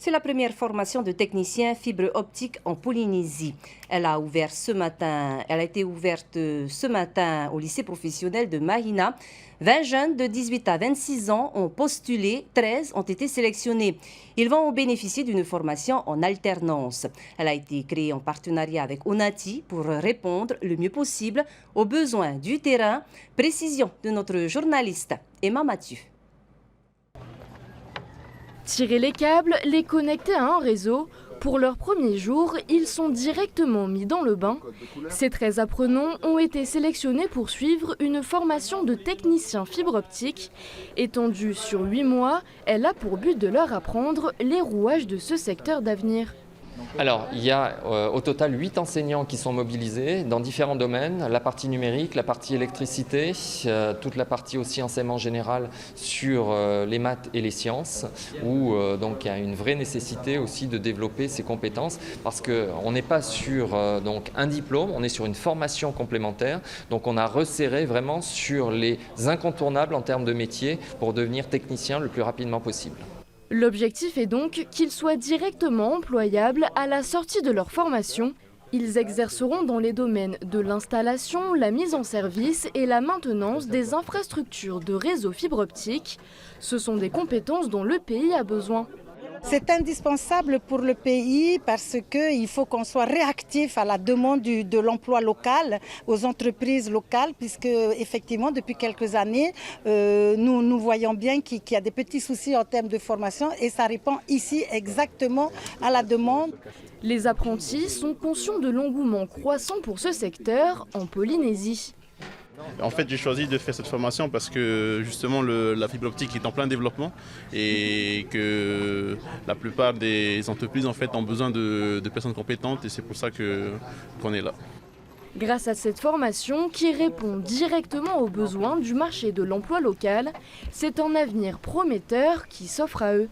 C'est la première formation de technicien fibre optique en Polynésie. Elle a été ouverte ce matin au lycée professionnel de Mahina. 20 jeunes de 18 à 26 ans ont postulé, 13 ont été sélectionnés. Ils vont bénéficier d'une formation en alternance. Elle a été créée en partenariat avec Onati pour répondre le mieux possible aux besoins du terrain. Précision de notre journaliste Emma Mathieu. Tirer les câbles, les connecter à un réseau. Pour leur premier jour, ils sont directement mis dans le bain. Ces 13 apprenants ont été sélectionnés pour suivre une formation de technicien fibre optique. Étendue sur 8 mois, elle a pour but de leur apprendre les rouages de ce secteur d'avenir. Alors, il y a au total 8 enseignants qui sont mobilisés dans différents domaines, la partie numérique, la partie électricité, toute la partie aussi enseignement général sur les maths et les sciences, où donc il y a une vraie nécessité aussi de développer ces compétences, parce qu'on n'est pas sur donc un diplôme, on est sur une formation complémentaire, donc on a resserré vraiment sur les incontournables en termes de métier pour devenir technicien le plus rapidement possible. L'objectif est donc qu'ils soient directement employables à la sortie de leur formation. Ils exerceront dans les domaines de l'installation, la mise en service et la maintenance des infrastructures de réseau fibre optique. Ce sont des compétences dont le pays a besoin. C'est indispensable pour le pays parce qu'il faut qu'on soit réactif à la demande de l'emploi local, aux entreprises locales, puisque effectivement depuis quelques années, nous voyons bien qu'il y a des petits soucis en termes de formation et ça répond ici exactement à la demande. Les apprentis sont conscients de l'engouement croissant pour ce secteur en Polynésie. En fait, j'ai choisi de faire cette formation parce que justement la fibre optique est en plein développement et que la plupart des entreprises en fait ont besoin de personnes compétentes et c'est pour ça qu'on est là. Grâce à cette formation qui répond directement aux besoins du marché de l'emploi local, c'est un avenir prometteur qui s'offre à eux.